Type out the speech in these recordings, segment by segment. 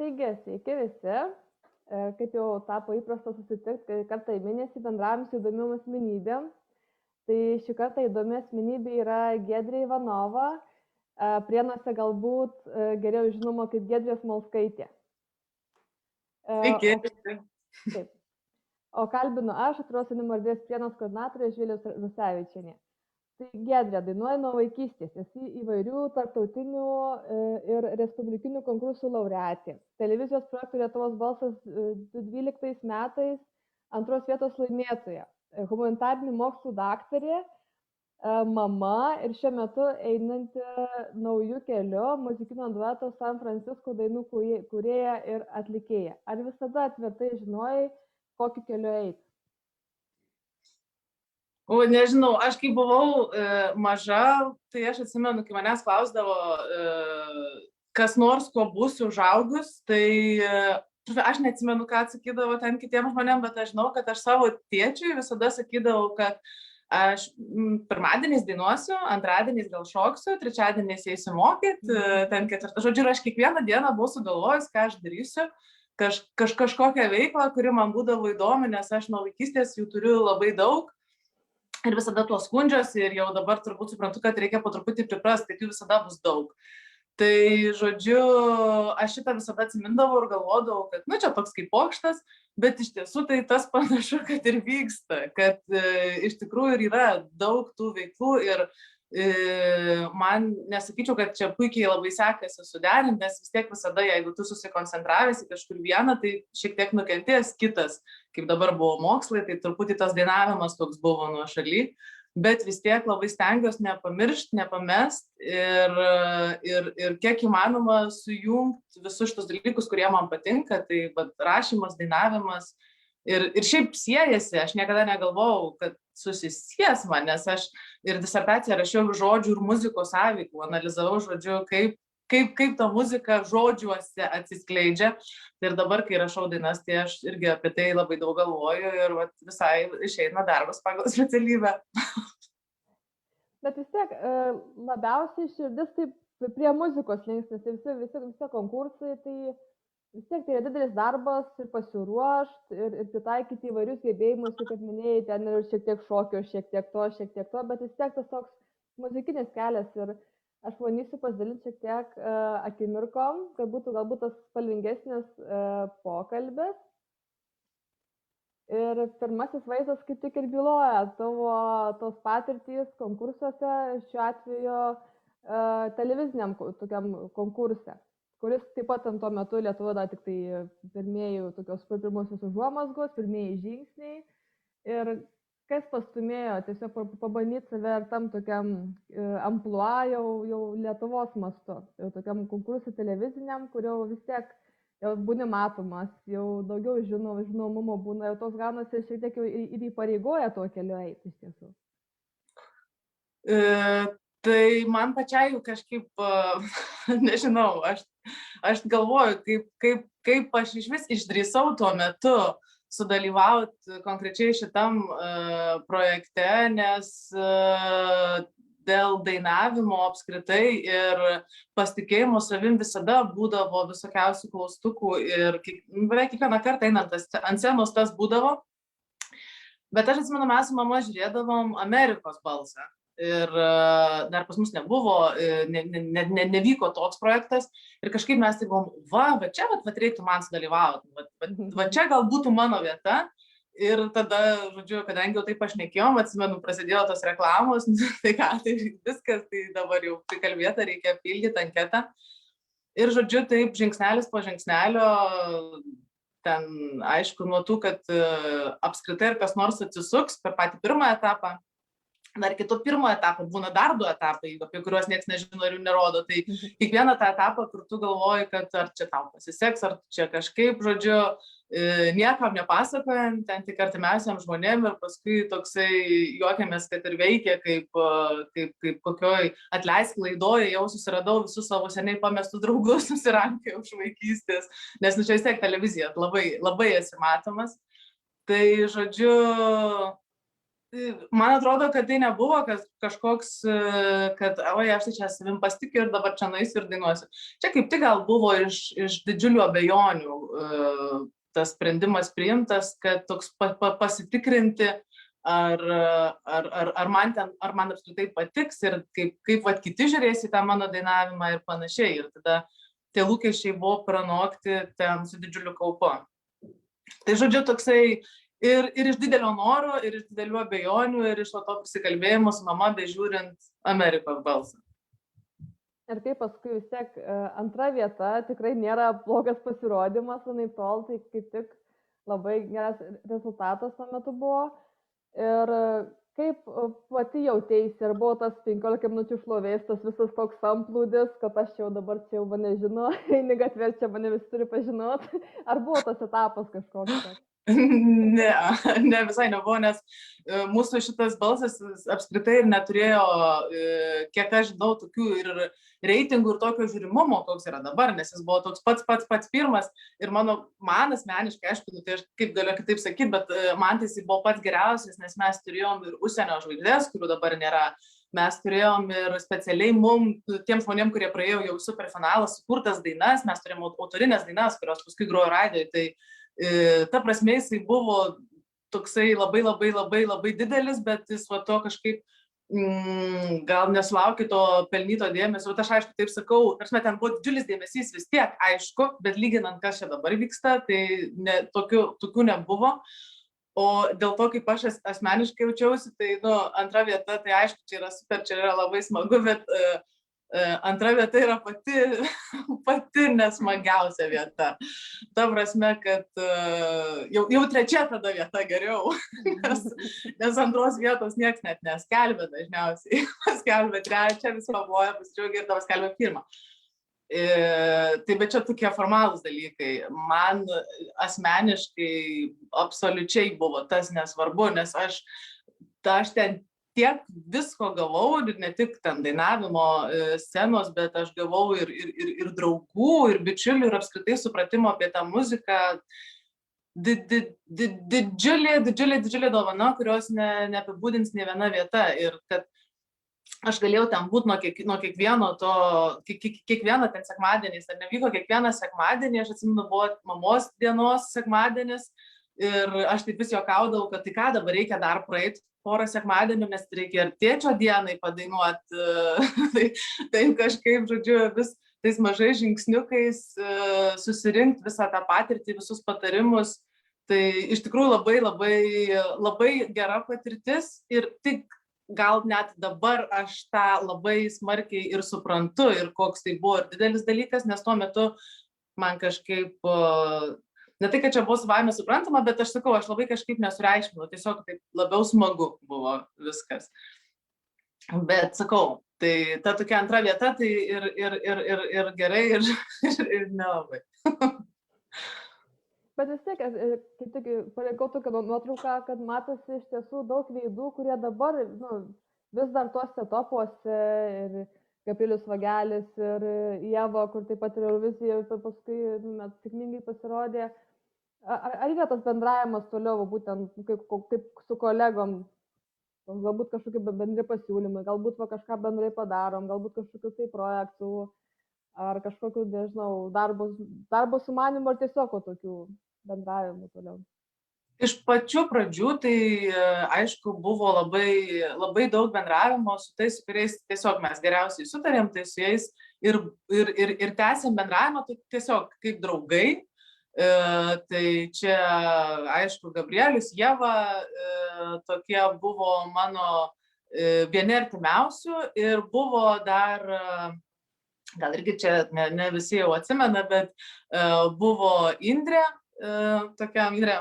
Taigi, sveiki visi. Kaip jau tapo įprasta susitikti kartą į mėnesį bendravom su įdomiom asmenybėm. Tai šį kartą įdomi asmenybė yra Giedrė Ivanova, Prienuose galbūt geriau žinoma kaip Giedrė Smolskaitė. Sveiki. Taip. O kalbinu aš, Atviros jaunimo erdvės Prienuos koordinatorė Živilė Rusevičienė. Tai Giedrė dainuoja nuo vaikystės, esi įvairių tarptautinių ir respublikinių konkursų laureatė. Televizijos projektų Lietuvos balsas 2012 metais antros vietos laimėtoja, humanitarinių mokslų daktarė, mama ir šiuo metu einanti naujų kelių muzikinio dueto San Francisco dainų kūrėja ir atlikėja. Ar visada tvirtai žinojai, kokiu keliu eiti? Nežinau, aš kai buvau maža, tai aš atsimenu, kai manęs klausdavo, kas nors, kuo būsiu užaugus, tai aš neatsimenu, ką atsakydavo ten kitiems žmonėms, bet aš žinau, kad aš savo tėčiui visada sakydavau, kad aš pirmadieniais dainuosiu, antradieniais gal šoksiu, trečiadieniais eisiu mokyti, ten ketvirtą. Žodžiu, aš kiekvieną dieną buvau sugalvojus, ką aš darysiu, kažkokią veiklą, kuri man būdavo įdomi, nes aš nuo vaikystės jų turiu labai daug. Ir visada tuo skundžiuosi ir jau dabar turbūt suprantu, kad reikia po truputį priprasti, kad jų visada bus daug. Tai, žodžiu, aš šitą visada atsimindavau ir galvodavau, kad, čia toks kaip pokštas, bet iš tiesų tai tas panašu, kad ir vyksta, kad iš tikrųjų ir yra daug tų veiklų ir man nesakyčiau, kad čia puikiai labai sekasi suderinti, nes vis tiek visada, jeigu tu susikoncentravęs į kažkur vieną, tai šiek tiek nukentės kitas. Kaip dabar buvo mokslai, tai truputį tas dainavimas toks buvo nuošaly, bet vis tiek labai stengiuosi nepamiršti, nepamest ir kiek įmanoma sujungti visus šitus dalykus, kurie man patinka, tai rašymas, dainavimas ir šiaip siejasi, aš niekada negalvojau, kad susisies man, nes aš ir disertaciją rašiau žodžių ir muzikos sąveikų, analizavau, žodžiu, kaip ta muzika žodžiuose atsiskleidžia. Ir dabar, kai rašau dainas, tai aš irgi apie tai labai daug galvoju ir visai išeina darbas pagal specialybę. Bet vis tiek labiausiai širdis taip prie muzikos linksnis, visi konkursai, tai vis tiek tai yra didelis darbas ir pasiruošti ir pritaikyti įvairius gebėjimus, kaip minėjai, ten ir šiek tiek šokio, šiek tiek to, bet vis tiek tas toks muzikinis kelias ir aš bandysiu pasidalinti šiek tiek akimirkom, kad būtų galbūt tas spalvingesnis pokalbis. Ir pirmasis vaizdas kaip tik ir byloja tavo tos patirtys konkursuose, šiuo atveju televiziniam tokiam konkurse, kuris taip pat ant tuo metu Lietuvoje dar tik tai pirmosios užuomazgos, pirmieji žingsniai. Ir kas pastumėjo tiesiog pabandyti save ir tam tokiam amplua jau Lietuvos mastu, jau tokiam konkursui televiziniam, kurio vis tiek jau būni matomas, jau daugiau žinomumo būna, jau tos gaunasi šiek tiek jau ir įpareigoja tuo keliu eiti iš tiesų. Tai man pačiai kažkaip, nežinau, aš galvoju, kaip aš iš vis išdrįsau tuo metu sudalyvauti konkrečiai šitam projekte, nes dėl dainavimo apskritai ir pasitikėjimo savim visada būdavo visokiausių klaustukų ir beveik kiekvieną kartą einant ant scenos tas būdavo. Bet aš atsimenu, mes su mama žiūrėdavom Amerikos balsą. Ir dar pas mus nebuvo, nevyko toks projektas ir kažkaip mes tai buvom, va čia reiktų man sudalyvauti, va čia gal būtų mano vieta. Ir tada, žodžiu, kadangi jau taip pašnekėjom, atsimenu, prasidėjo tos reklamos, tai viskas, tai dabar jau prikalbėta, reikia pildyti anketą. Ir, žodžiu, taip žingsnelis po žingsnelio, ten, aišku, nuo tų, kad apskritai ir kas nors atsisuks per patį pirmą etapą. Dar kito pirmo etapo būna dar 2 etapai, apie kuriuos niekas nežino ir jų nerodo. Tai kiekvieną tą etapą, kur tu galvoji, kad ar čia tau pasiseks, ar čia kažkaip, žodžiu, niekam nepasakojant, ten tik artimiausiam žmonėm ir paskui toksai juokiamės, kad ir veikia, kaip kokioj atleisk laidoje jau susiradau visus savo seniai pamestus draugus, susirankėjau iš vaikystės, nes čia vis tiek televizija labai, labai esi matomas. Tai, žodžiu, man atrodo, kad tai nebuvo kažkoks, kad, oi, aš tai čia savim pasitikiu ir dabar čia naisiu ir dainuosiu. Čia kaip tik gal buvo iš didžiulių abejonių tas sprendimas priimtas, kad toks pasitikrinti, ar man apskritai patiks ir kaip vat kiti žiūrės į tą mano dainavimą ir panašiai. Ir tada tie lūkesčiai buvo pranokti ten su didžiuliu kaupu. Tai žodžiu, toksai ir iš didelio noro, ir iš didelių abejonių, ir iš to pasikalbėjimo su mama, bežiūrint Amerikos balsą. Ir kaip paskui vis tiek antra vieta tikrai nėra blogas pasirodymas, anaip tol, tai kaip tik labai geras rezultatas tuo metu buvo. Ir kaip pati jauteisi, ir buvo tas 15 minučių šlovės, tas visas toks samplūdis, kad aš jau dabar čia jau mane žino, eini gatvė, čia mane visi turi pažinot. Ar buvo tas etapas kažkoks? Ne, visai nebuvo, nes mūsų šitas balsas apskritai ir neturėjo, kiek aš žinau, tokių ir reitingų ir tokio žiūrimumo, koks yra dabar, nes jis buvo toks pats pirmas ir man asmeniškai, aišku, tai aš kaip galiu kitaip sakyti, bet man tai jis buvo pats geriausias, nes mes turėjom ir užsienio žvaigždės, kurių dabar nėra. Mes turėjom ir specialiai tiem žmonėm, kurie praėjo jau superfinalą, sukurtas dainas, mes turėjom autorinės dainas, kurios paskui grojo radijoje, tai ta prasme jisai buvo toksai labai didelis, bet jis va to kažkaip gal nesulaukė to pelnyto dėmesio. Aš aišku taip sakau, ten buvo didžiulis dėmesys vis tiek, aišku, bet lyginant, kas čia dabar vyksta, tai tokių nebuvo. O dėl to, kaip aš asmeniškai jaučiausi, tai antra vieta, tai aišku, čia yra super, čia yra labai smagu, bet antra vieta yra pati nesmagiausia vieta. Ta prasme, kad jau trečia tada vieta geriau, nes antros vietos nieks net neskelbė dažniausiai. Paskelbė trečią, vis pavoja, pasidžiaugia ir tavo skelbė pirmą. Tai bet čia tokie formalūs dalykai. Man asmeniškai absoliučiai buvo tas nesvarbu, nes aš ten tiek visko gavau, ir ne tik ten dainavimo scenos, bet aš gavau ir draugų, ir bičiulių, ir apskritai supratimo apie tą muziką. Didžiulė dovana, kurios neapibūdins nė viena vieta. Ir kad aš galėjau ten būti nuo kiekvieno ten sekmadieniais, ar nevyko kiekvieną sekmadienį, aš atsimenu, buvo mamos dienos sekmadienis, ir aš taip vis juokaudavau, kad tai ką dabar reikia dar praeiti porą sekmadienių, nes reikia ir tėčio dienai padainuoti, tai kažkaip, žodžiu, vis tais mažais žingsniukais susirinkti visą tą patirtį, visus patarimus. Tai iš tikrųjų labai gera patirtis ir tik gal net dabar aš tą labai smarkiai ir suprantu ir koks tai buvo ir didelis dalykas, nes tuo metu man kažkaip, ne tai, kad čia buvo savaime suprantama, bet aš sakau, aš labai kažkaip nesureikšminu, tiesiog taip labiau smagu buvo viskas. Bet sakau, tai ta tokia antra vieta, tai ir gerai, ir nelabai. Bet vis tiek, kaip tik palikau tokią nuotrauką, kad matosi iš tiesų daug veidų, kurie dabar vis dar tuose topuose, ir Gabrielius Vagelis, ir Ieva, kur taip pat ir Eurovizijoje paskui sėkmingai pasirodė. Ar yra tas bendravimas toliau, būtent kaip su kolegom, galbūt kažkokie bendri pasiūlymai, galbūt kažką bendrai padarom, galbūt kažkokių tai projektų, ar kažkokių, nežinau, darbo sumanimų, ar tiesiog tokių bendravimų toliau? Iš pačių pradžių tai, aišku, buvo labai daug bendravimo su tais, kuriais tiesiog mes geriausiai sutarėm, tai su jais ir tęsėm bendravimą tiesiog kaip draugai. Tai čia, aišku, Gabrielius, Ieva, tokie buvo mano vieni artimiausių, ir buvo dar, gal irgi čia ne visi jau atsimena, bet buvo Indrė, tokia Indrė,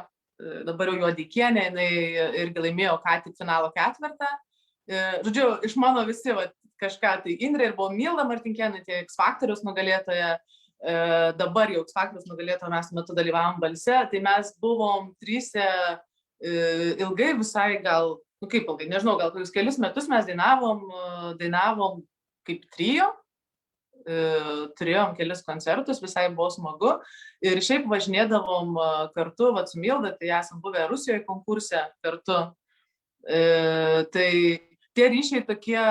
dabar jau Juodeikienė, jinai irgi laimėjo ką tik finalo ketvirtą. Žodžiu, iš mano visi kažką, tai Indrė ir buvo Milda Martinkėnaitė, tai X Faktoriaus nugalėtoja, dabar jau X Faktoriaus nugalėtoja, mes metu dalyvavom balse, tai mes buvom tryse ilgai, visai gal, kaip ilgai, nežinau, gal kokius kelius metus mes dainavom kaip trio, turėjom kelis koncertus, visai buvo smagu, ir šiaip važinėdavom kartu su Milda, tai esam buvę Rusijoje konkurse kartu, Tai tie ryšiai tokie,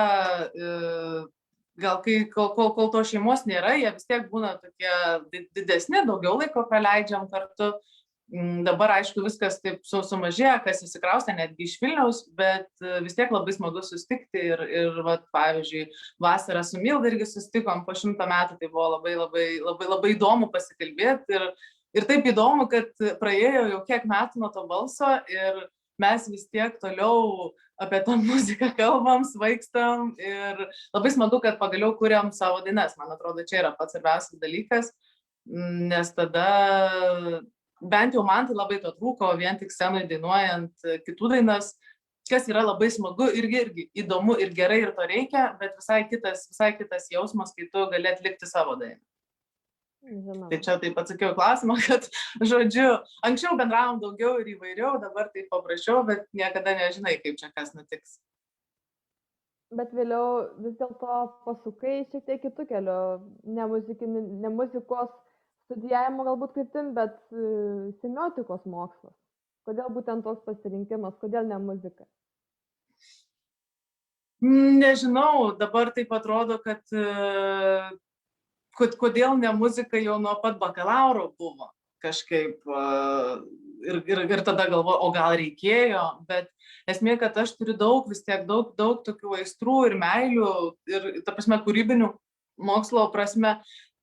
gal kol to šeimos nėra, jie vis tiek būna tokie didesni, daugiau laiko praleidžiam kartu. Dabar, aišku, viskas taip sumažėjo, kas įsikraustė netgi iš Vilniaus, bet vis tiek labai smagu susitikti ir vat, pavyzdžiui, vasarą su Milda irgi susitikom po 100 metų, tai buvo labai įdomu pasikalbėti ir taip įdomu, kad praėjo jau kiek metų nuo to balso ir mes vis tiek toliau apie tą muziką kalbam, svaikstam ir labai smagu, kad pagaliau kuriam savo dainas. Man atrodo, čia yra pats svarbiausias dalykas, nes tada bent jau man tai labai to trūko, vien tik scenai dainuojant kitų dainas, kas yra labai smagu irgi įdomu ir gerai ir to reikia, bet visai kitas jausmas, kai tu gali atlikti savo dainą. Žinoma. Tai čia taip atsakiau klausimą, kad, žodžiu, anksčiau bendravom daugiau ir įvairiau, dabar taip paprašiau, bet niekada nežinai, kaip čia kas nutiks. Bet vėliau vis dėlto pasukai šiek tiek kitų kelių, ne muzikos studijavimo galbūt kryptim, bet semiotikos mokslas. Kodėl būtent toks pasirinkimas, kodėl ne muzika? Nežinau, dabar taip atrodo, kad kodėl ne muzika jau nuo pat bakalauro buvo kažkaip ir tada galvoju, o gal reikėjo, bet esmė, kad aš turiu daug tokių aistrų ir meilių ir, ta prasme, kūrybinių mokslo prasme,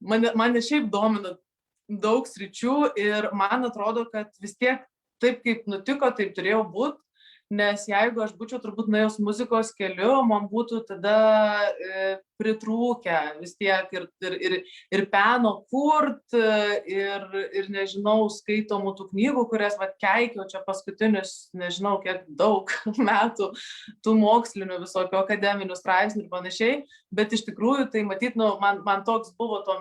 mane šiaip domina daug sričių ir man atrodo, kad vis tiek taip kaip nutiko, taip turėjau būti, nes jeigu aš būčiau turbūt nuėjus muzikos keliu, man būtų tada pritrūkę vis tiek ir peno kurt, ir nežinau, skaitomų tų knygų, kurias keikiau čia paskutinius, nežinau, kiek daug metų, tų mokslinių visokių akademinių straipsnių ir panašiai, bet iš tikrųjų tai matyt, man toks buvo tuo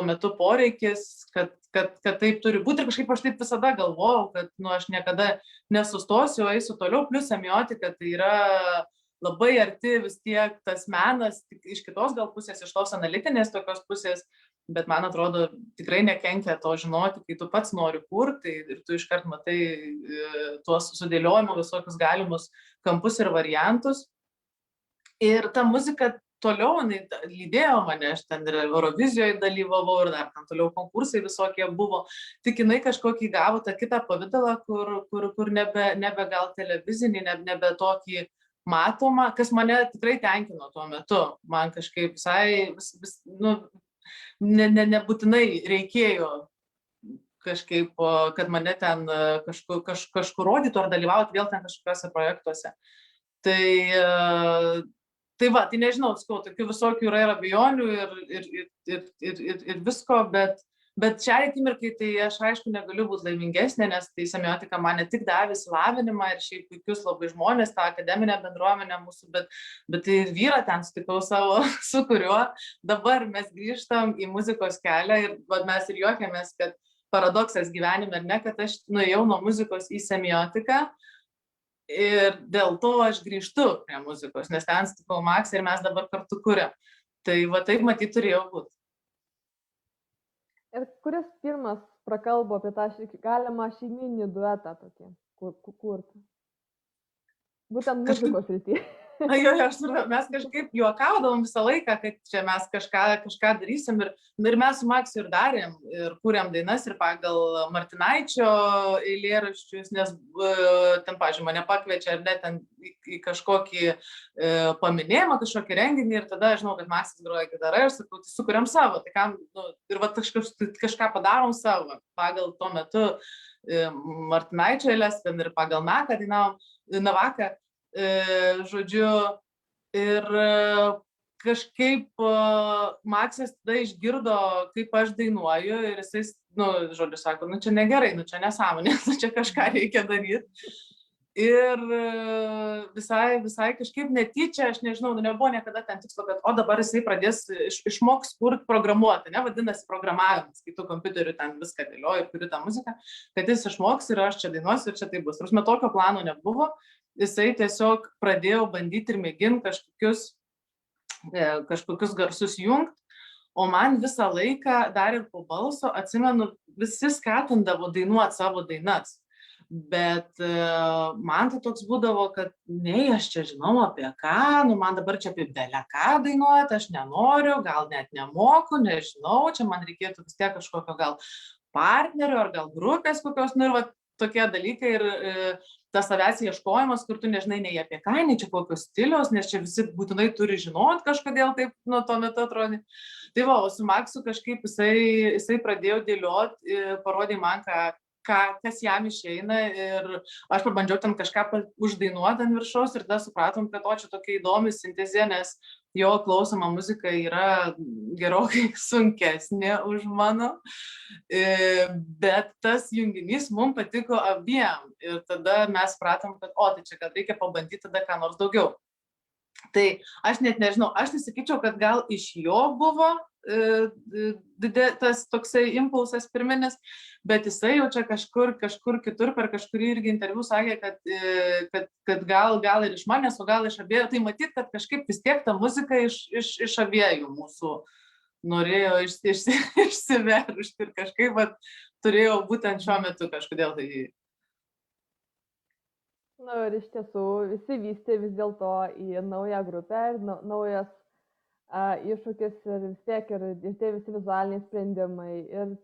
metu poreikis, kad taip turi būti ir kažkaip aš taip visada galvojau, kad aš niekada nesustosiu, eisiu toliau, plus semiotika tai yra labai arti vis tiek tas menas, iš kitos gal pusės, iš tos analitinės tokios pusės, bet man atrodo tikrai nekenkia to žinoti, kai tu pats nori kurti ir tu iškart matai tuos sudėliojimo visokius galimus kampus ir variantus. Ir ta muzika toliau lydėjo mane, aš ten ir Eurovizijoje dalyvavau ir dar ten toliau konkursai visokie buvo, tik jinai kažkokį gavo tą kitą pavidalą, kur nebe gal televizinį, nebe tokį matomą, kas mane tikrai tenkino tuo metu. Man kažkaip visai, nebūtinai reikėjo kažkaip, kad mane ten kažkur rodytų ar dalyvauti vėl ten kažkokiuose projektuose. Tai nežinau, tokių visokių yra ir abejonių ir visko, bet šiai akimirkai tai aš aišku negaliu būti laimingesnė, nes tai semiotika man ne tik davė išsilavinimą ir šiaip puikius labai žmonės, tą akademinę bendruomenę mūsų, bet tai vyrą ten sutikau savo, su kuriuo dabar mes grįžtam į muzikos kelią ir mes ir juokiamės, kad paradoksas gyvenime, ar ne, kad aš nuėjau nuo muzikos į semiotiką. Ir dėl to aš grįžtu prie muzikos, nes ten sutikau Maksą ir mes dabar kartu kuriam. Tai taip matyt turėjo būti. Ir kuris pirmas prakalbo apie tą galimą šeiminį duetą tokį kurti? Būtent muzikos srityje. Mes kažkaip juokaudavom visą laiką, kad čia mes kažką darysim ir mes su Maksu ir darėm ir kūrėm dainas ir pagal Martinaičio eilėraščius, nes ten, pavyzdžiui, mane pakviečia ar ne ten į kažkokį paminėjimą, kažkokį renginį ir tada žinau, kad Maksas groja gitarą ir sakau, tai sukuriam savo, tai kam, ir kažką padarom savo, pagal tuo metu Martinaičio eilės ir pagal Naką dainavom, Navaką. Žodžiu, ir kažkaip Maksas tada išgirdo, kaip aš dainuoju ir jisai, žodžiu, sako, čia negerai, čia nesąmonė, čia kažką reikia daryti. Ir visai kažkaip netyčia, aš nežinau, nebuvo niekada ten tikslo, kad dabar jisai pradės išmoks kurti programuoti, vadinasi programavimas, kai tu kompiuteriu ten viską dėlioji ir kuri tą muziką, kad jis išmoks ir aš čia dainuosiu ir čia tai bus. Prasme, tokio plano nebuvo. Jisai tiesiog pradėjo bandyti ir mėginti kažkokius garsus jungti, o man visą laiką dar ir po balso, atsimenu, visi skatindavo dainuoti savo dainas. Bet man tai toks būdavo, kad nei aš čia žinau apie ką, nu man dabar čia apie belę ką dainuoti, aš nenoriu, gal net nemoku, nežinau, čia man reikėtų vis tiek kažkokio gal partnerio ar gal grupės kokios, nu ir va tokie dalykai ir tas savęs ieškojimas, kur tu nežinai nei apie ką, nei čia kokios stiliaus, nes čia visi būtinai turi žinot kažkodėl taip, nu tuo metu atrodė. Tai va, o su Maksu kažkaip jisai pradėjo dėliot, parodė man, kas jam išeina ir aš pabandžiau ten kažką uždainuoti ant viršaus ir tada supratom, kad čia tokia įdomi sintezė, nes jo klausoma muzika yra gerokai sunkesnė už mano, bet tas junginys mums patiko abiem ir tada mes supratom, kad tai čia kad reikia pabandyti tada ką nors daugiau. Tai aš net nežinau, aš nesakyčiau, kad gal iš jo buvo tas toksai impulsas pirminis, bet jisai jau čia kažkur kitur per kažkurį irgi interviu sakė, kad gal ir iš manęs, o gal iš abiejų, tai matyt, kad kažkaip vis tiek ta muzika iš abiejų mūsų norėjo išsiveržti ir kažkaip turėjau būtent šiuo metu kažkodėl tai. Na ir iš tiesų visi vystė vis dėlto į naują grupę ir naujas iššūkis ir vis tiek ir tie visi vizualiniai sprendimai ir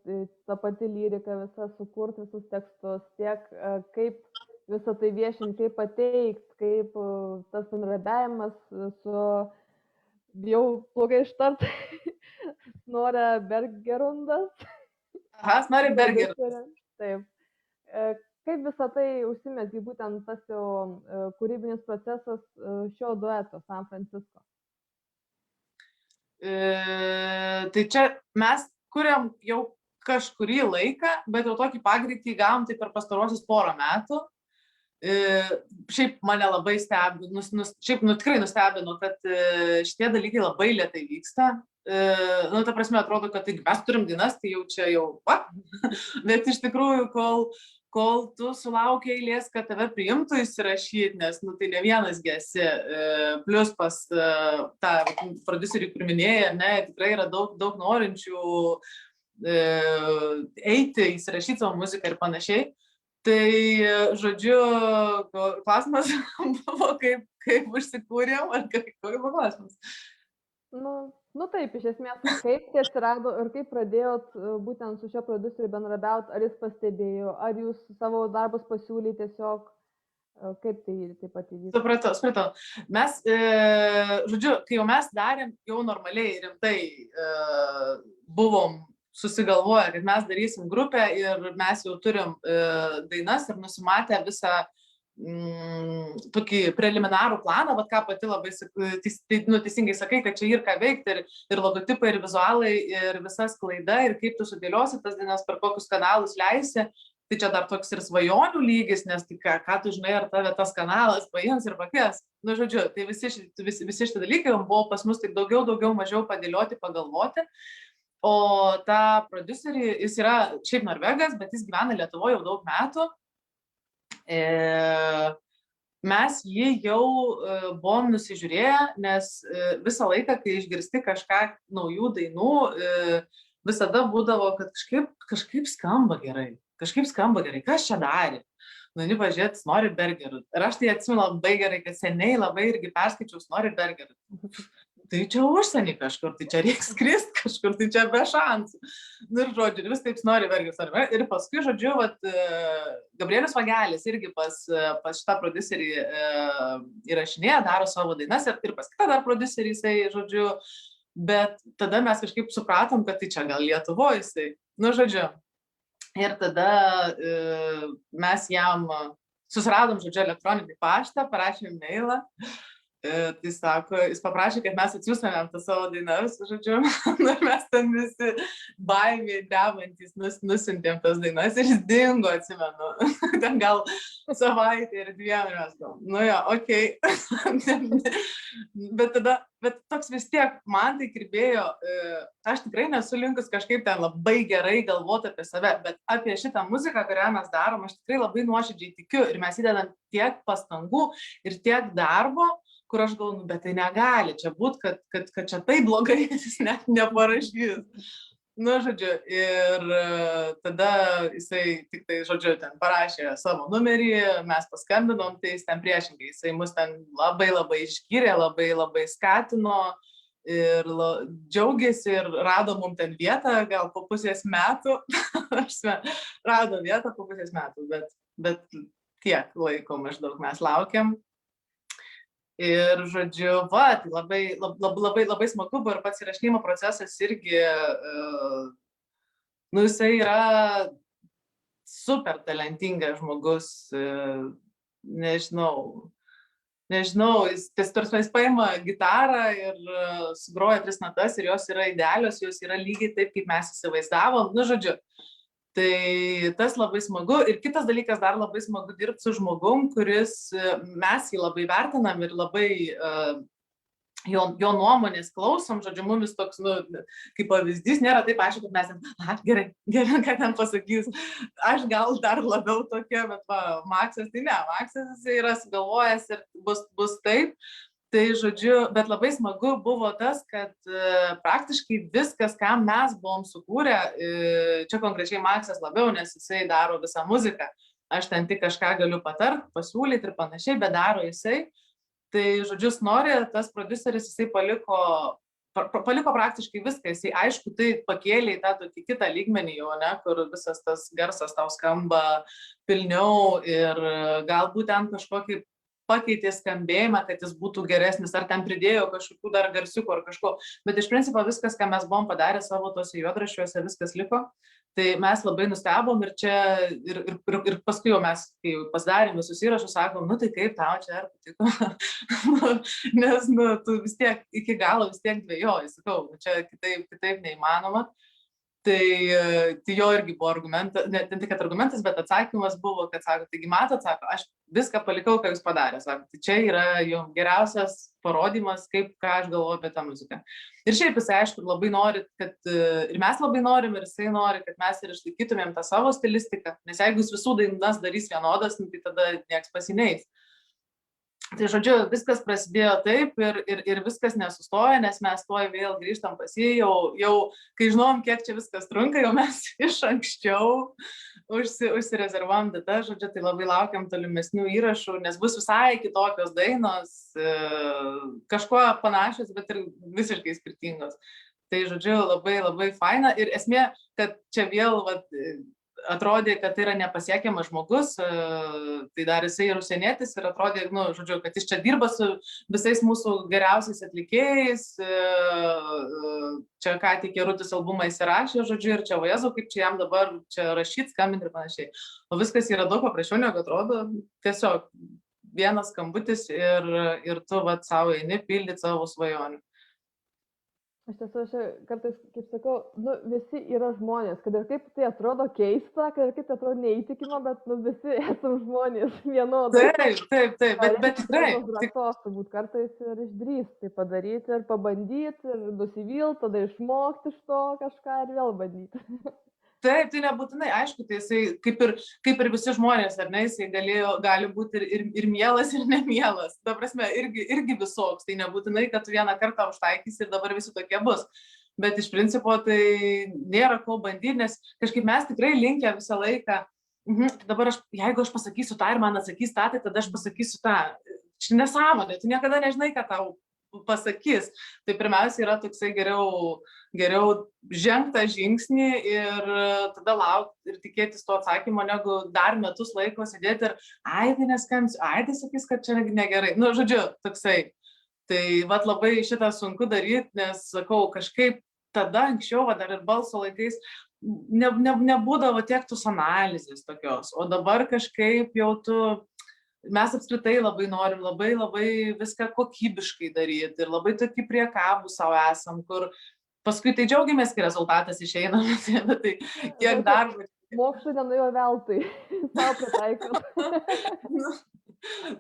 ta pati lyrika visa sukurti visus tekstus, tiek kaip visą tai viešinti, kaip pateikti, kaip tas bendradarbiavimas su jau blogai ištart Snorre Bergerundas. Snorre Bergerundas. Taip. Kaip visą tai užsimezgė būtent tas jau kūrybinis procesas šio dueto San Francisco? Tai čia mes kuriam jau kažkurį laiką, bet jau tokį pagreitį gavom tai per pastarosius porą metų. Šiaip mane labai stebino, tikrai nustebino, kad šitie dalykai labai lėtai vyksta. Ta prasme, atrodo, kad mes turim dainas, tai jau čia jau, bet iš tikrųjų, kol tu sulauki eilės, kad tave priimtų įsirašyti, nes tai ne vienas esi, plus pas tą prodiuserį, kur minėjai, tikrai yra daug norinčių eiti, įsirašyti savo muziką ir panašiai. Tai, žodžiu, klausimas buvo, kaip užsikūrėm, ar koks buvo klausimas? Nu taip, iš esmės, kaip tai atsirado ir kaip pradėjot būtent su šio prodiuseriu bendradarbiauti, ar jis pastebėjo, ar jūs savo darbus pasiūlyti tiesiog, kaip tai pat įvyko? Supratau. Mes, žodžiu, kai jau mes darėm, jau normaliai rimtai buvom susigalvoję, kad mes darysim grupę ir mes jau turim dainas ir nusimatę visą tokį preliminarų planą, ką pati labai teisingai sakai, kad čia ir ką veikti, ir logotipai, ir vizualai, ir visa sklaida, ir kaip tu sudėliosi tas dainas, per kokius kanalus leisi, tai čia dar toks ir svajonių lygis, nes tai ką tu žinai, ar tave tas kanalas paims ir pakės. Žodžiu, tai visi šitie dalykai buvo pas mus tik daugiau, mažiau padėlioti, pagalvoti. O tą prodiuserį, jis yra šiaip Norvegas, bet jis gyvena Lietuvoje jau daug metų. Mes jį jau buvom nusižiūrėję, nes visą laiką, kai išgirsti kažką naujų dainų, visada būdavo, kad kažkaip skamba gerai, kas čia darė. Nueini pažiūrėti Snorri Bergerud. Ir aš tai atsimenu labai gerai, kad seniai labai irgi perskaičiau Snorri Bergerud. Tai čia užsienį kažkur, tai čia reiks skrist kažkur, tai čia be šansų. Ir žodžiu, vis taip Snorri Bergerud. Ir paskui, žodžiu, Gabrielius Vagelis irgi pas šitą prodiuserį įrašinėja, daro savo dainas ir pas kitą dar prodiuserį jisai, žodžiu, bet tada mes kažkaip supratom, kad tai čia gal Lietuvoje jisai. Žodžiu. Ir tada mes jam susiradom, žodžiu, elektroninį paštą, parašėm mailą. Tai sako, jis paprašė, kad mes atsiųstumėm tą savo dainas, žodžiu, ir mes ten visi baimė, drebantys nusintėm tas dainas ir jis dingo, atsimenu, ten gal savaitę ir dviem ir mes gal, okei. Bet toks vis tiek, man tai kirbėjo, aš tikrai nesu linkus kažkaip ten labai gerai galvoti apie save, bet apie šitą muziką, kurią mes darom, aš tikrai labai nuoširdžiai tikiu ir mes įdedam tiek pastangų ir tiek darbo, kur aš galvoju, bet tai negali čia būti, kad čia taip blogai, jis net neparašys. Nu, žodžiu, ir tada jisai tik tai, žodžiu, ten parašė savo numerį, mes paskambinom, tai jis ten priešingai, jisai mus ten labai labai išgyrė, labai labai skatino ir džiaugiasi ir rado mum ten vietą, gal po pusės metų, rado vietą po pusės metų, bet tiek laiko maždaug mes laukiam. Ir, žodžiu, tai labai smagu buvo ir pats įrašinimo procesas irgi, jisai yra super talentingas žmogus, nežinau, jis paima gitarą ir sugroja 3 natas ir jos yra idealios, jos yra lygiai taip, kaip mes įsivaizdavom, žodžiu. Tai tas labai smagu. Ir kitas dalykas, dar labai smagu dirbti su žmogum, kuris mes jį labai vertinam ir labai jo nuomonės klausom, žodžiu, mumis toks, kaip pavyzdys, nėra taip aišku, kad mes gerai, ką ten pasakys. Aš gal dar labiau tokia, bet Maksas, tai ne, Maksas jis yra sugalvojęs ir bus taip. Tai, žodžiu, bet labai smagu buvo tas, kad praktiškai viskas, ką mes buvom sukūrę, čia konkrečiai Maksas labiau, nes jisai daro visą muziką. Aš ten tik kažką galiu patart, pasiūlyti ir panašiai, bet daro jisai. Tai, žodžiu, nori, tas prodiuseris, jisai paliko praktiškai viską. Jisai, aišku, tai pakėlė į tą tokį kitą lygmenį jau, ne, kur visas tas garsas tau skamba pilniau ir galbūt ten kažkokį pakeitė skambėjimą, kad jis būtų geresnis, ar ten pridėjo kažkokių dar garsiukų ar kažko. Bet iš principo viskas, ką mes buvom padarę savo tose juodraščiuose, viskas liko. Tai mes labai nustebom ir čia, ir paskui jau mes, kai pasidarėm visus įrašus, sakom, tai kaip tau čia ar patiko? Nes, tu vis tiek iki galo vis tiek dvejoji, sakau, čia kitaip neįmanoma. Tai jo irgi buvo argumentas, ne tik kad argumentas, bet atsakymas buvo, kad sako, taigi matot, sako, aš viską palikau, ką jūs padarė, sako, tai čia yra jau geriausias parodymas, ką aš galvoju apie tą muziką. Ir šiaip jisai, aišku, labai nori, kad ir mes labai norim, ir jisai nori, kad mes ir išlaikytumėm tą savo stilistiką, nes jeigu jis visų dainas darys vienodas, tai tada nieks pasineis. Tai, žodžiu, viskas prasidėjo taip ir viskas nesustoja, nes mes tuoj vėl grįžtam pas jį, jau kai žinom, kiek čia viskas trunka, jau mes iš anksčiau užsirezervavom datą, žodžiu, tai labai laukiam tolimesnių įrašų, nes bus visai kitokios dainos, kažkuo panašios, bet ir visiškai skirtingos. Tai, žodžiu, labai labai faina ir esmė, kad čia vėl atrodė, kad tai yra nepasiekiamas žmogus, tai dar jisai ir užsienietis ir atrodė, žodžiu, kad jis čia dirba su visais mūsų geriausiais atlikėjais, čia ką tik Jarutis albumą įsirašė, žodžiu, ir čia vajezu, kaip čia jam dabar čia rašyti, skambinti ir panašiai. O viskas yra daug paprasčiau, negu atrodo, tiesiog vienas skambutis ir tu savo eini pildyti savo svajonių. Aš tiesiog kartais, kaip sakau, visi yra žmonės, kad ir kaip tai atrodo keista, kad ir kaip tai atrodo neįtikima, bet visi esam žmonės vienodai. Taip, bet tikrai. Drąsos turbūt kartais ir išdrįsti padaryti ir pabandyti ir nusivilti, tada išmokti iš to kažką ir vėl bandyti. Taip, tai nebūtinai, aišku, tai jisai kaip ir visi žmonės, ar ne, jisai gali būti ir mielas, ir nemielas. Ta prasme, irgi visoks, tai nebūtinai, kad tu vieną kartą užtaikysi ir dabar visi tokie bus. Bet iš principo tai nėra ko bandyti, nes kažkaip mes tikrai linkę visą laiką, dabar jeigu aš pasakysiu tą ir man atsakys tą, tai tada aš pasakysiu tą. Čia nesąmonė, tu niekada nežinai, ką tau pasakys. Tai pirmiausia yra toksai geriau žengtą žingsnį ir tada laukti ir tikėtis to atsakymo, negu dar metus laiko sėdėti ir tai neskambsiu, tai sakys, kad čia negerai. Žodžiu, toksai. Tai labai šitą sunku daryti, nes, sakau, kažkaip tada anksčiau, dar ir balso laikais, nebūdavo tiek tos analizės tokios, o dabar kažkaip jau mes apskritai labai norim labai viską kokybiškai daryti ir labai tokį priekabų savo esam, kur paskui tai džiaugiamės, kai rezultatas išeina, bet tai tiek darbo. Mokslų nenuėjo veltui, savo pritaikiau.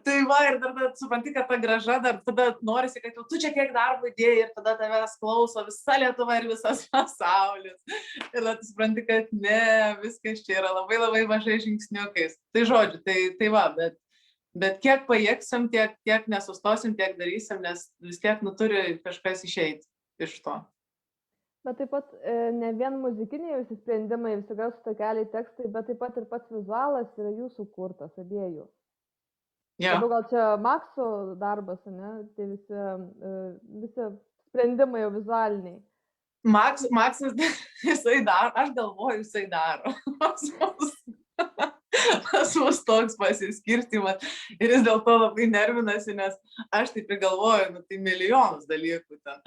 Tai ir dar supranti, kad ta graža, dar tada norisi, kad tu čia kiek darbo įdėjai ir tada tavęs klauso visa Lietuva ir visas pasaulis. Ir tada tu supranti, kad ne, viskas čia yra labai mažai žingsniukais. Tai žodžiu, bet kiek pajėgsim, tiek nesustosim, tiek darysim, nes vis tiek turi kažkas išeiti iš to. Bet taip pat ne vien muzikiniai visi sprendimai, visi garsų takeliai, tekstai, bet taip pat ir pats vizualas yra jūsų kurtas abiejų. Jo. Labiau gal čia Makso darbas, ne? Tai visi sprendimai jau vizualiniai. Maksas, jisai daro, aš galvoju, jisai daro. Pas mus toks pasiskirstimas ir jis dėl to labai nervinasi, nes aš taip ir galvoju, nu tai milijonus dalykų ten.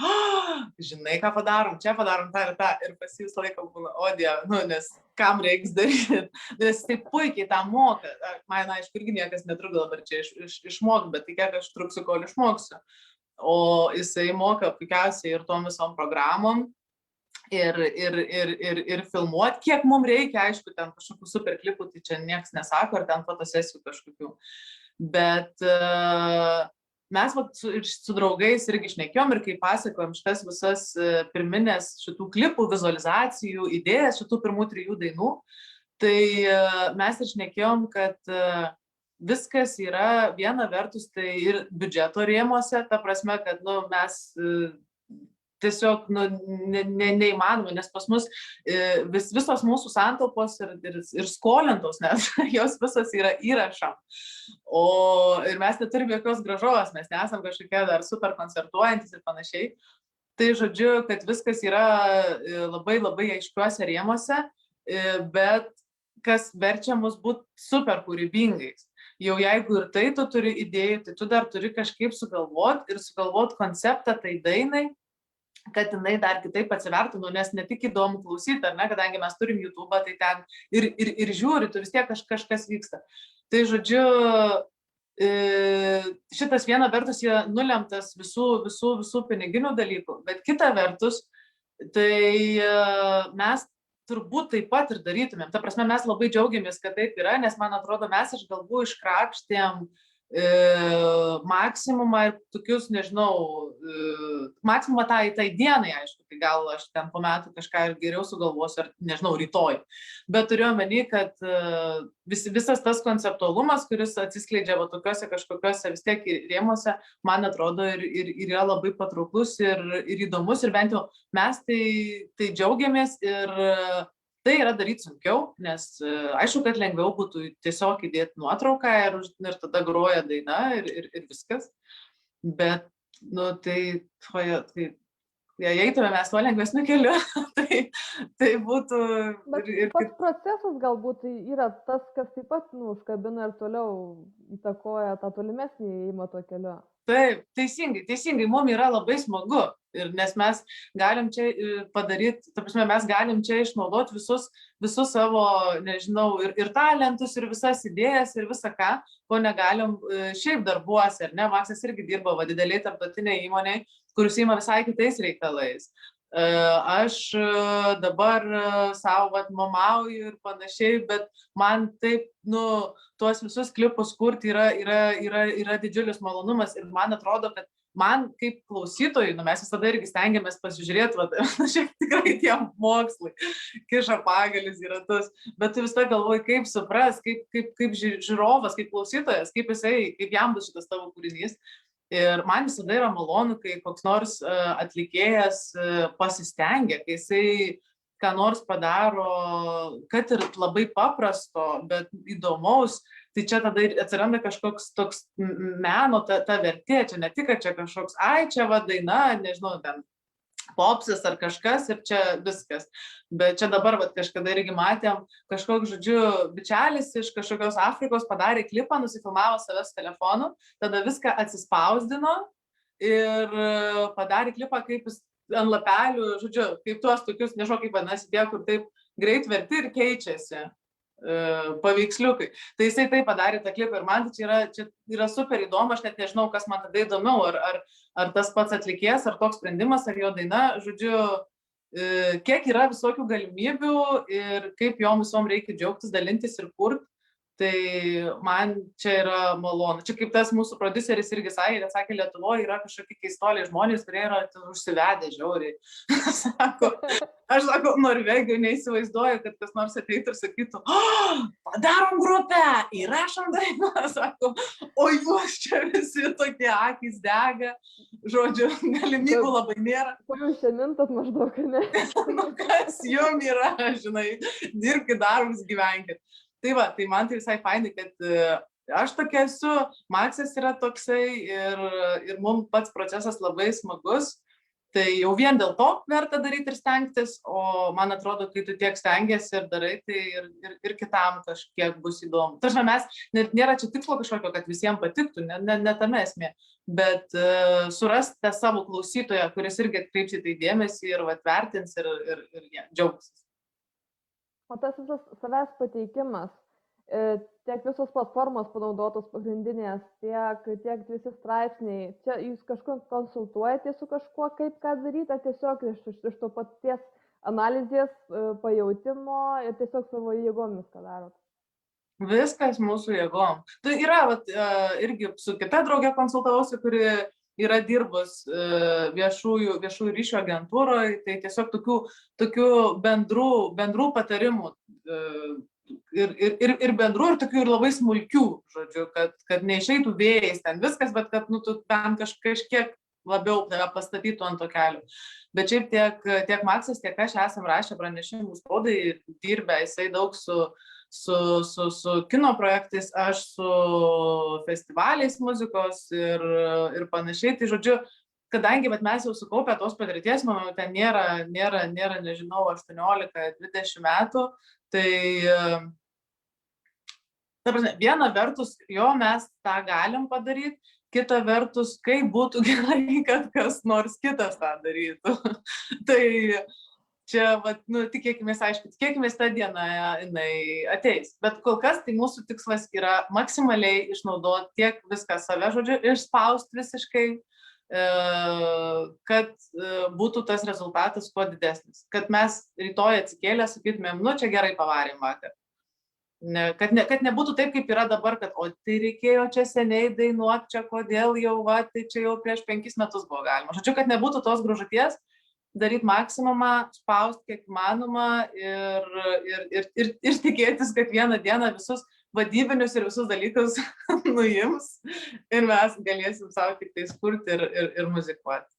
Žinai, ką padarom, čia padarom tą ir tą. Ir pas jį visą laiką būna, o Dieve, nu, nes kam reiks daryti. Nes taip puikiai tą moka. Man, aišku, irgi niekas netrukdo dabar čia išmokti, bet tai kiek aš truksiu, kol išmoksiu. O jisai moka puikiausiai ir tom visom programom. Ir filmuoti, kiek mums reikia, aišku, ten kažkokių super klipų, tai čia nieks nesako, ar ten fotosesijų kažkokių. Bet mes su draugais irgi šnekėjom ir kai pasakojom šitas visas pirminės šitų klipų, vizualizacijų, idėjas šitų pirmų 3 dainų, tai mes ir šnekėjom, kad viskas yra viena vertus tai ir biudžeto rėmuose, ta prasme, kad mes tiesiog neįmanoma, nes pas mus visos mūsų santaupos ir skolintos, nes jos visos yra įrašam. Ir mes neturim jokios grąžos, mes nesam kažkokie dar super koncertuojantis ir panašiai. Tai žodžiu, kad viskas yra labai labai aiškiuose rėmuose, bet kas verčia mus būti super kūrybingais. Jau jeigu ir tai tu turi idėjų, tai tu dar turi kažkaip sugalvot konceptą tai dainai, kad jinai dar kitaip atsivertų, nes ne tik įdomu klausyti, ar ne, kadangi mes turim YouTube, tai ten ir žiūri, tu vis tiek kažkas vyksta. Tai žodžiu, šitas viena vertus yra nulemtas visų piniginių dalykų, bet kita vertus, tai mes turbūt taip pat ir darytumėm. Ta prasme, mes labai džiaugiamės, kad taip yra, nes man atrodo, mes iš galvų iškrapštėm maksimumą ir tokius, nežinau, maksimumą tai dienai, aišku, tai gal aš ten po metų kažką ir geriau sugalvosiu, ar nežinau, rytoj. Bet turiu omeny, kad visas tas konceptualumas, kuris atsiskleidžia tokiuose kažkokiuose vis tiek rėmuose, man atrodo, ir yra labai patrauklus ir įdomus, ir bent jau mes tai džiaugiamės ir tai yra daryti sunkiau, nes aišku, kad lengviau būtų tiesiog įdėti nuotrauką ir tada groja daina ir viskas. Bet, nu, tai jei eitume mes tuo lengvesniu keliu, tai būtų... Bet pats procesas galbūt yra tas, kas taip pat užkabina ir toliau įtakoja tą tolimesnį įėjimą tuo keliu. Taip, teisingai, mums yra labai smagu, nes mes galim čia padaryti, ta prasme, mes galim čia išnaudoti visus savo, nežinau, ir talentus, ir visas idėjas, ir visą ką, ko negalim šiaip darbuose, ar ne? Maksas irgi dirba dideliai tarptautiniai įmoniai, kuris įma visai kitais reikalais. Aš dabar savo mamauju ir panašiai, bet man taip, tuos visus klipus kurti yra didžiulis malonumas ir man atrodo, kad man kaip klausytojui, mes visada irgi stengiamės pasižiūrėti, šiek tikrai tie mokslai, kiša pagalis į ratus, bet tu visada galvoji, kaip supras, kaip žiūrovas, kaip klausytojas, kaip jam bus šitas tavo kūrinys. Ir man visada yra malonu, kai koks nors atlikėjas pasistengia, kai jisai ką nors padaro, kad ir labai paprasto, bet įdomaus, tai čia tada atsiranda kažkoks toks meno ta vertė, čia ne tik, kad čia kažkoks, čia daina, nežinau, ten popsis ar kažkas ir čia viskas. Bet čia dabar kažkada irgi matėm, kažkoks, žodžiu, bičelis iš kažkokios Afrikos padarė klipą, nusifilmavo savęs telefonu, tada viską atsispausdino ir padarė klipą, kaip jis ant lapelių, žodžiu, kaip tuos tokius, nežinau, kaip vadinasi, tie, kur taip greit verti ir keičiasi paveiksliukai. Tai jisai taip padarė tą klipą ir man čia yra super įdomu, aš net nežinau, kas man tada įdomiau, ar tas pats atlikėjas, ar toks sprendimas, ar jo daina, žodžiu, kiek yra visokių galimybių ir kaip jom visom reikia džiaugtis, dalintis ir kurti, tai man čia yra malonu. Čia kaip tas mūsų prodiuseris irgi sakė, Lietuvoje yra kažkokie keistoliai žmonės, kurie yra užsivedę žiauriai. Sako, aš sakau, Norvegijoje neįsivaizduoju, kad kas nors ateitų ir sakytų, padarom grupę, įrašom dainą, sako, o jūs čia visi tokie akys dega, žodžiu, galimybių labai nėra. Ko jūs šiandien maždaug, ne? Nu, kas jum yra, žinai, dirbkit darbus, gyvenkit. Tai va, tai man tai visai fainai, kad aš tokia esu, Maksas yra toksai ir mums pats procesas labai smagus. Tai jau vien dėl to verta daryti ir stengtis, o man atrodo, kai tu tiek stengiasi ir darai, tai ir kitam kažkiek bus įdomu. Tačiau mes, nėra čia tikslo kažkokio, kad visiems patiktų, ne tame esmė, bet surasti savo klausytoją, kuris irgi atkreips į tai dėmesį ir vertins ir džiaugsis. O tas visas savęs pateikimas, tiek visos platformos panaudotos pagrindinės, tiek visi straipsniai, čia jūs kažkur konsultuojate su kažkuo, kaip ką daryti, ar tiesiog iš to paties analizės, pajautimo ir tiesiog savo jėgomis ką darot? Viskas mūsų jėgom. Tai yra, irgi su kita draugė konsultavausi, kuri yra dirbus viešųjų ryšių agentūroje, tai tiesiog tokių bendrų patarimų ir bendrų, ir tokių ir labai smulkių, žodžiu, kad neišeitų vėjais ten viskas, bet kad tu ten kažkiek labiau tave pastatytų ant to kelio. Bet šiaip tiek Maksas, tiek aš esam rašę pranešimų spaudai ir dirbę, jisai daug su kino projektais, aš su festivaliais muzikos ir panašiai. Tai žodžiu, kadangi mes jau sukaupę tos patirties, manau, ten nėra, nežinau, 18-20 metų, tai ta prasme, viena vertus, mes tą galim padaryti, kita vertus, kaip būtų gerai, kad kas nors kitas tą darytų. Tai čia, tikėkimės, aišku, tikėkimės tą dieną jinai ateis. Bet kol kas tai mūsų tikslas yra maksimaliai išnaudoti tiek viską save, žodžiu, išspausti visiškai, kad būtų tas rezultatas kuo didesnis. Kad mes rytoj atsikėlę sakytumėm, čia gerai pavarėm vakar. Kad nebūtų taip, kaip yra dabar, kad tai reikėjo čia seniai dainuoti, čia kodėl jau, tai čia jau prieš 5 metus buvo galima. Žodžiu, kad nebūtų tos graužaties, daryti maksimumą, spausti kiek manoma ir tikėtis, kad vieną dieną visus vadybinius ir visus dalykus nuims ir mes galėsim savo tik tai kurti ir muzikuoti.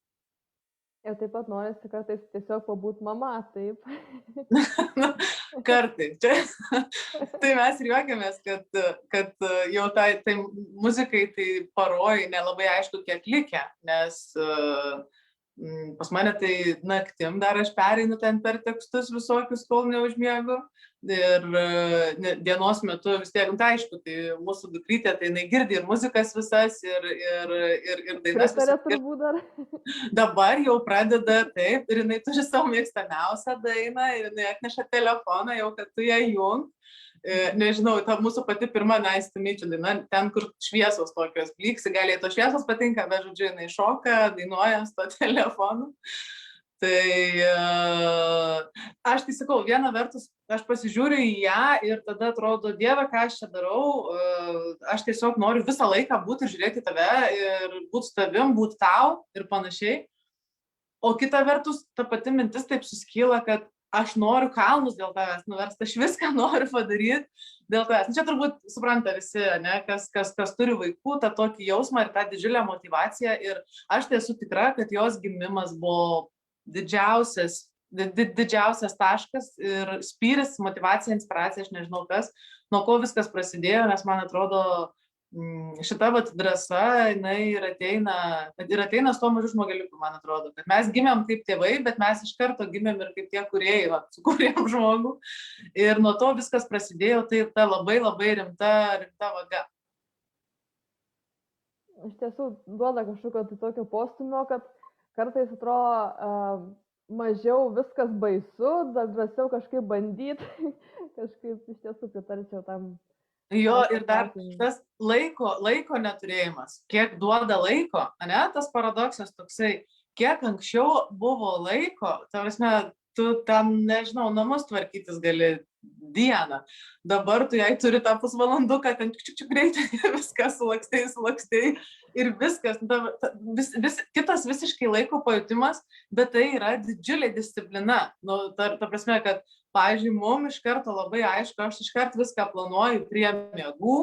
Ir taip pat norisi kartais tiesiog pabūt mama, taip. Kartais. Tai mes ir juokiamės, kad jau tai muzikai tai paroj nelabai aišku kiek likę, nes pas mane tai naktim dar aš pereinu ten per tekstus visokius, kol neužmiegu. Ir dienos metu vis tiek, tai aišku, tai mūsų dukrytė, tai jinai girdi ir muzikas visas, ir dainas visas. Dabar jau pradeda taip, ir jinai turi savo mėgstamiausią dainą, ir jinai atneša telefoną jau, kad tu ją jung. Nežinau, ta mūsų pati pirma Nice to Meet You daina, ten, kur šviesos tokios blyksi, gal jai to šviesos patinka, bet žodžiu, jinai šoka, dainuoja su to telefonu. Tai aš tai sakau, viena vertus, aš pasižiūriu į ją ir tada atrodo, Dieve, ką aš čia darau, aš tiesiog noriu visą laiką būti ir žiūrėti tave ir būti su tavim, būti tau ir panašiai. O kita vertus, ta pati mintis taip suskyla, kad aš noriu kalnus dėl tavęs nuversti, aš viską noriu padaryti dėl tavęs. Čia turbūt supranta visi, ne, kas turi vaikų, tą tokį jausmą ir tą didžiulę motivaciją. Ir aš tai esu tikra, kad jos gimimas buvo didžiausias taškas ir spyris, motivacija, inspiracija, aš nežinau kas, nuo ko viskas prasidėjo, nes man atrodo, šita drąsa, jinai ir ateina su to mažu žmogeliuku, man atrodo, kad mes gimėm kaip tėvai, bet mes iš karto gimėm ir kaip tie kūrėjai, sukūrėm žmogų. Ir nuo to viskas prasidėjo, tai ta labai labai rimta vaga. Iš tiesų duoda kažkokio tai tokio postumio, kad kartais atrodo mažiau viskas baisu, dar drąsiau kažkaip bandyti, kažkaip iš tiesų pritarčiau tam. Jo, ir dar tas laiko neturėjimas, kiek duoda laiko, ne, tas paradoksas toksai, kiek anksčiau buvo laiko, ta prasme, tu tam, nežinau, namus tvarkytis gali dieną. Dabar tu jai turi tą pusvalanduką, ten čiuk greitai viską sulakstei ir viskas. Kitas visiškai laiko pajutimas, bet tai yra didžiulė disciplina. Nu, ta prasme, kad, pavyzdžiui, mums iš karto labai aišku, aš iš karto viską planuoju prie miegų,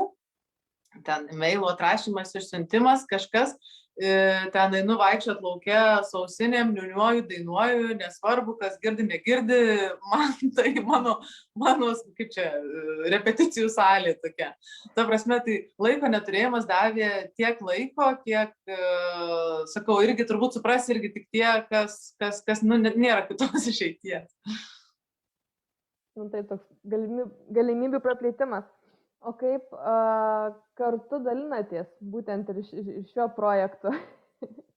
ten mailo atrašymas, išsiuntimas, kažkas, ten einu vaikščiot lauke su ausinėm, niūniuoju, dainuoju, nesvarbu, kas girdi, negirdi, man tai mano, kaip čia, repeticijų salė tokia. Ta prasme, tai laiko neturėjimas davė tiek laiko, kiek, sakau, irgi turbūt supras irgi tik tie, kas nu, nėra kitos išeities. Nu, tai toks galimybių praplėtimas. O kaip kartu dalinatės būtent ir šiuo projektu?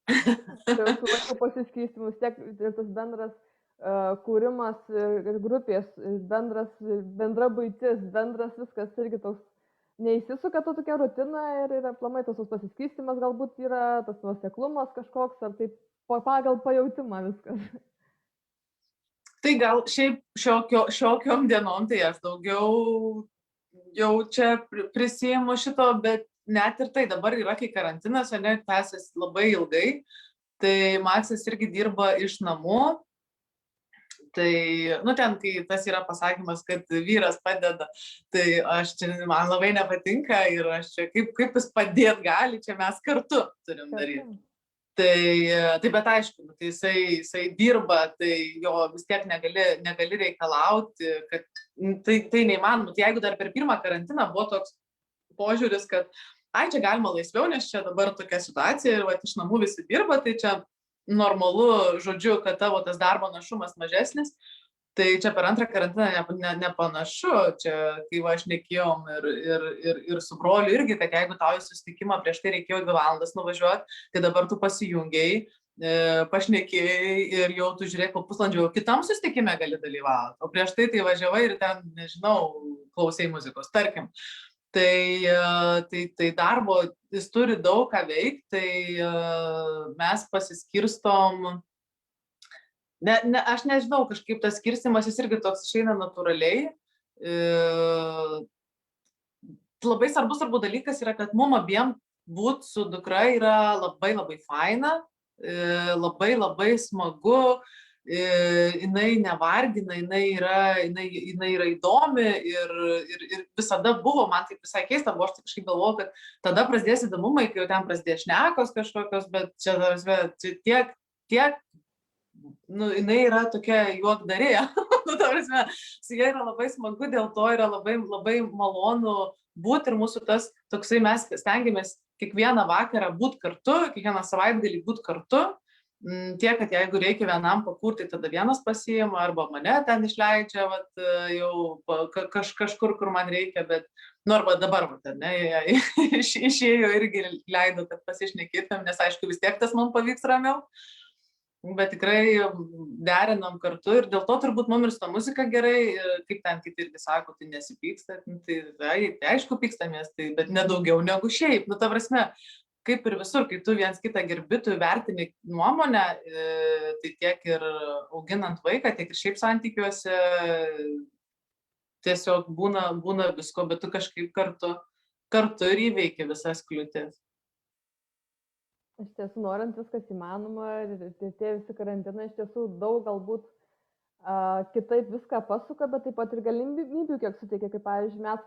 Su laiko pasiskirstymus, tiek ir tas bendras kūrimas ir grupės, bendra buitis, bendras viskas irgi toks neįsisuka to tokia rutina ir aplamai tas pasiskirstymas galbūt yra, tas nuoseklumas kažkoks, ar taip pagal pajautimą viskas. Tai gal šiaip šiokiom dienom, tai aš daugiau jau čia prisiimu šito, bet net ir tai dabar yra, kai karantinas, o ne tęsiasi labai ilgai, tai Maksas irgi dirba iš namų, tai, nu ten, kai tas yra pasakymas, kad vyras padeda, tai man labai nepatinka ir aš čia, kaip jis padėt gali, čia mes kartu turim daryti. Tai bet aišku, tai jisai dirba, tai jo vis tiek negali reikalauti, kad tai neįmanoma. Tai jeigu dar per pirmą karantiną buvo toks požiūris, kad čia galima laisviau, nes čia dabar tokia situacija ir iš namų visi dirba, tai čia normalu, žodžiu, kad tavo tas darbo našumas mažesnis. Tai čia per antrą karantiną nepanašu, čia kai aš nekėjom ir su broliu irgi, kad jeigu tau į susitikimą prieš tai reikėjo 2 valandas nuvažiuoti, tai dabar tu pasijungiai, pašnekėjai ir jau tu žiūrėk, po pusvalandžio kitam susitikime gali dalyvauti, o prieš tai važiavai ir ten, nežinau, klausai muzikos, tarkim. Tai darbo jis turi daug ką veikti, tai mes pasiskirstom. Aš nežinau, kažkaip tas skirstimas jis irgi toks išeina natūraliai. Labai svarbus dalykas yra, kad mum abiem būt su dukra yra labai labai faina, labai smagu, jinai nevargina, jinai yra įdomi ir visada buvo, man taip visai keista buvo, aš kažkaip galvoju, kad tada prasidės įdomumai, kai jau ten prasidės šnekos kažkokios, bet čia tiek nu, jinai yra tokia juokdarė, nu, ta prasme, su jie yra labai smagu, dėl to yra labai malonu būti ir mūsų tas toksai, mes stengiamės kiekvieną vakarą būti kartu, kiekvieną savaitgalį būti kartu, tiek, kad jeigu reikia vienam pakurti, tada vienas pasiima, arba mane ten išleidžia, jau kažkur, kur man reikia, bet, nu, arba dabar, ne, išėjo irgi leido, kad pasišnekėtumėm, nes aišku, vis tiek tas man pavyks ramiau. Bet tikrai derinam kartu ir dėl to turbūt mums ir su ta muzika gerai, kaip ten kiti irgi sako, tai nesipyksta, tai aišku pykstamės, bet nedaugiau negu šiaip. Nu, ta prasme, kaip ir visur, kai tu viens kitą gerbi, tu vertini nuomonę, tai tiek ir auginant vaiką, tiek ir šiaip santykiuose tiesiog būna visko, bet tu kažkaip kartu ir įveiki visas kliūtis. Iš tiesų, norint viskas įmanoma ir tie visi karantinai iš tiesų daug galbūt kitaip viską pasuka, bet taip pat ir galimybių kiek suteikia, kaip pavyzdžiui, mes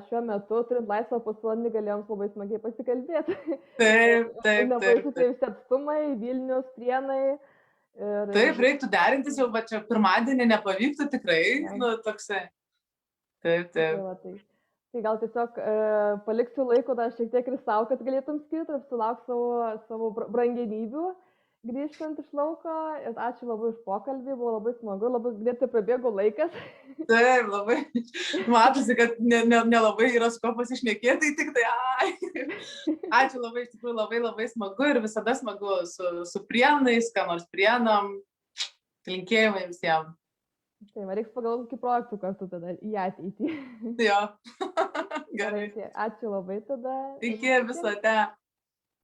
šiuo metu, turint laisvą pusvalandį, galėjom labai smagiai pasikalbėti. Taip. Nebaisu tie visi atstumai, Vilnius, Prienai. Taip, reiktų derintis jau, bet čia pirmadienį nepavyktų tikrai, nu, toksai. Taip. Tai gal tiesiog paliksiu laiko dar šiek tiek ir savo, kad galėtum skirti ir sulauk savo brangenybių grįžtant iš lauko. Ir ačiū labai už pokalbį, buvo labai smagu, labai greitai prabėgo laikas. Taip, labai. Matosi, kad nelabai yra su ko pasišnekėti, tik tai ačiū labai, iš tikrųjų labai smagu ir visada smagu su Prienais, ką nors Prienam. Linkėjimai visiems. Tai reiks pagalvoti, kokį projektų kartu tada į ateitį. Jo. Gerai. Ačiū labai tada. Iki viso te.